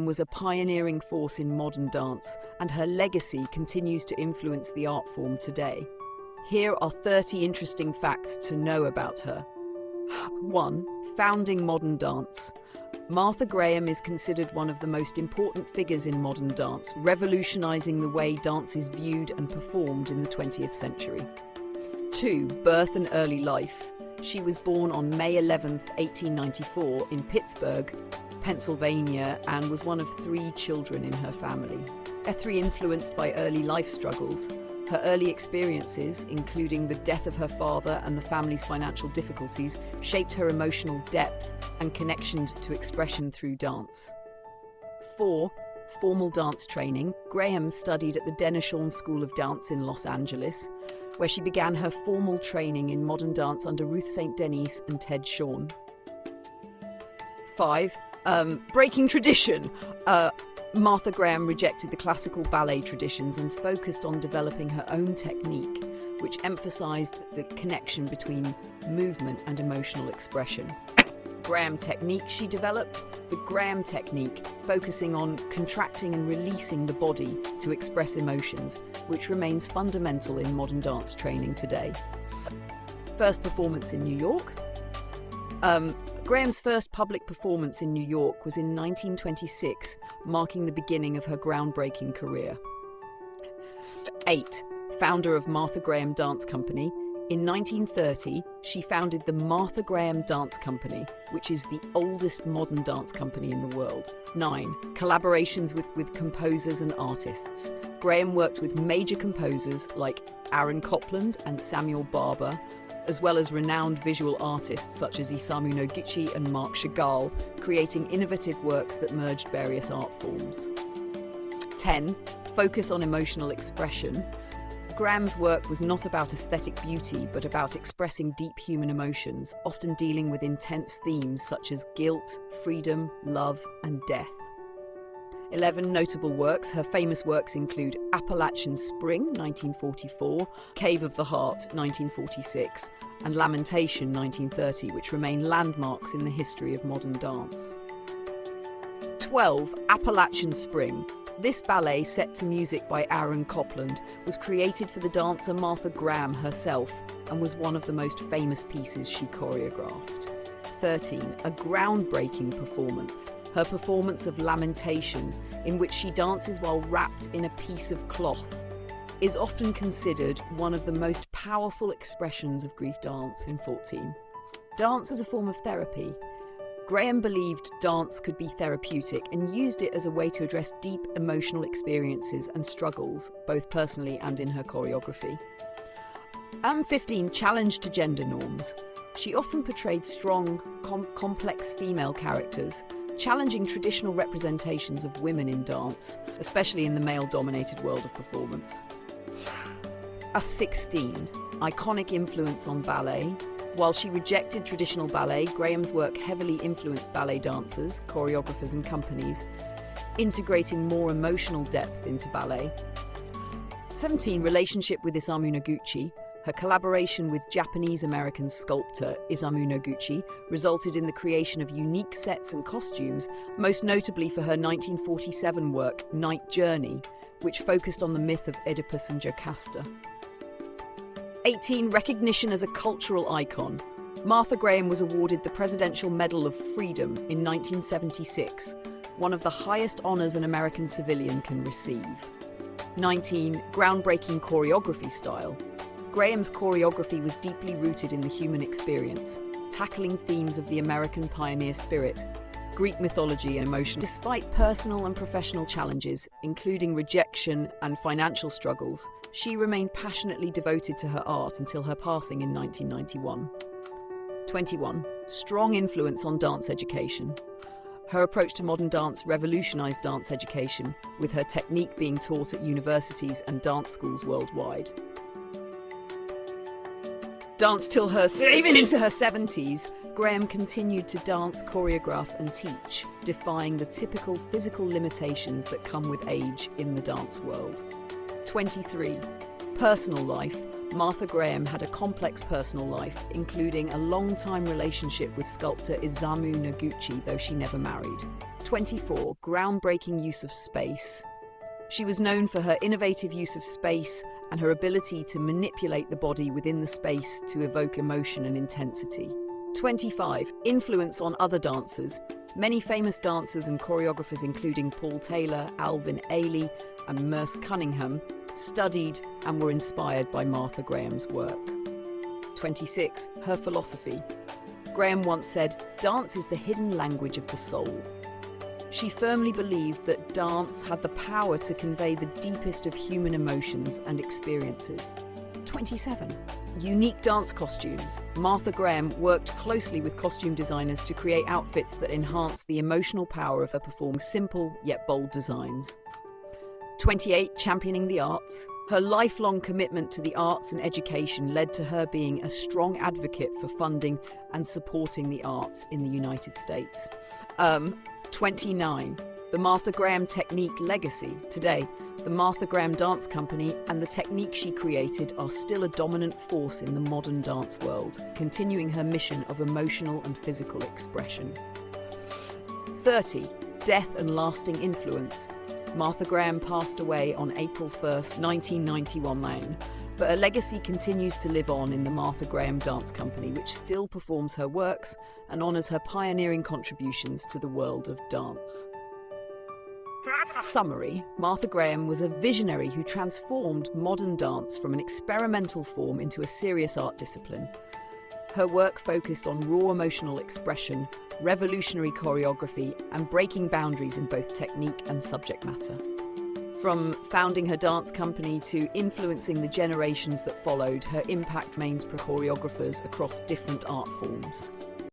Graham was a pioneering force in modern dance, and her legacy continues to influence the art form today. Here are 30 interesting facts to know about her. 1. Founding modern dance. Martha Graham is considered one of the most important figures in modern dance, revolutionizing the way dance is viewed and performed in the 20th century. 2. Birth and early life. She was born on May 11, 1894, in Pittsburgh, Pennsylvania, and was one of 3 children in her family. 3. Influenced by early life struggles. Her early experiences, including the death of her father and the family's financial difficulties, shaped her emotional depth and connection to expression through dance. 4. Formal dance training. Graham studied at the Denishorn School of Dance in Los Angeles, where she began her formal training in modern dance under Ruth St. Denis and Ted Shawn. 5. Breaking tradition. Martha Graham rejected the classical ballet traditions and focused on developing her own technique, which emphasized the connection between movement and emotional expression. Graham technique she developed, the Graham technique, focusing on contracting and releasing the body to express emotions, which remains fundamental in modern dance training today. First performance in New York. Graham's first public performance in New York was in 1926, marking the beginning of her groundbreaking career. 8. Founder of Martha Graham Dance Company. In 1930, she founded the Martha Graham Dance Company, which is the oldest modern dance company in the world. 9. Collaborations with composers and artists. Graham worked with major composers like Aaron Copland and Samuel Barber, as well as renowned visual artists such as Isamu Noguchi and Marc Chagall, creating innovative works that merged various art forms. 10. Focus on emotional expression. Graham's work was not about aesthetic beauty, but about expressing deep human emotions, often dealing with intense themes such as guilt, freedom, love, and death. 11 notable works. Her famous works include Appalachian Spring, 1944, Cave of the Heart, 1946, and Lamentation, 1930, which remain landmarks in the history of modern dance. 12. Appalachian Spring. This ballet, set to music by Aaron Copland, was created for the dancer Martha Graham herself and was one of the most famous pieces she choreographed. 13. A groundbreaking performance. Her performance of Lamentation, in which she dances while wrapped in a piece of cloth, is often considered one of the most powerful expressions of grief dance. In 14. Dance as a form of therapy. Graham believed dance could be therapeutic and used it as a way to address deep emotional experiences and struggles, both personally and in her choreography. 15. Challenge to gender norms. She often portrayed strong, complex female characters, challenging traditional representations of women in dance, especially in the male-dominated world of performance. 16. Iconic influence on ballet. While she rejected traditional ballet, Graham's work heavily influenced ballet dancers, choreographers and companies, integrating more emotional depth into ballet. 17. Relationship with Isamu Noguchi. Her collaboration with Japanese-American sculptor Isamu Noguchi resulted in the creation of unique sets and costumes, most notably for her 1947 work, Night Journey, which focused on the myth of Oedipus and Jocasta. 18. Recognition as a cultural icon. Martha Graham was awarded the Presidential Medal of Freedom in 1976, one of the highest honors an American civilian can receive. 19. Groundbreaking choreography style. Graham's choreography was deeply rooted in the human experience, tackling themes of the American pioneer spirit, Greek mythology and emotion. Despite personal and professional challenges, including rejection and financial struggles, she remained passionately devoted to her art until her passing in 1991. 21. Strong influence on dance education. Her approach to modern dance revolutionized dance education, with her technique being taught at universities and dance schools worldwide. Dance till even into her 70s, Graham continued to dance, choreograph and teach, defying the typical physical limitations that come with age in the dance world. 23. Personal life. Martha Graham had a complex personal life, including a long-time relationship with sculptor Isamu Noguchi, though she never married. 24. Groundbreaking use of space. She was known for her innovative use of space and her ability to manipulate the body within the space to evoke emotion and intensity. 25. Influence on other dancers. Many famous dancers and choreographers, including Paul Taylor, Alvin Ailey, and Merce Cunningham, studied and were inspired by Martha Graham's work. 26. Her philosophy. Graham once said, "Dance is the hidden language of the soul." She firmly believed that dance had the power to convey the deepest of human emotions and experiences. 27. Unique dance costumes. Martha Graham worked closely with costume designers to create outfits that enhance the emotional power of her performing simple yet bold designs. 28. Championing the arts. Her lifelong commitment to the arts and education led to her being a strong advocate for funding and supporting the arts in the United States. 29. The Martha Graham Technique legacy. Today, the Martha Graham Dance Company and the technique she created are still a dominant force in the modern dance world, continuing her mission of emotional and physical expression. 30. Death and lasting influence. Martha Graham passed away on April 1st, 1991, but her legacy continues to live on in the Martha Graham Dance Company, which still performs her works and honours her pioneering contributions to the world of dance. Summary: Martha Graham was a visionary who transformed modern dance from an experimental form into a serious art discipline. Her work focused on raw emotional expression, revolutionary choreography, and breaking boundaries in both technique and subject matter. From founding her dance company to influencing the generations that followed, her impact remains for choreographers across different art forms.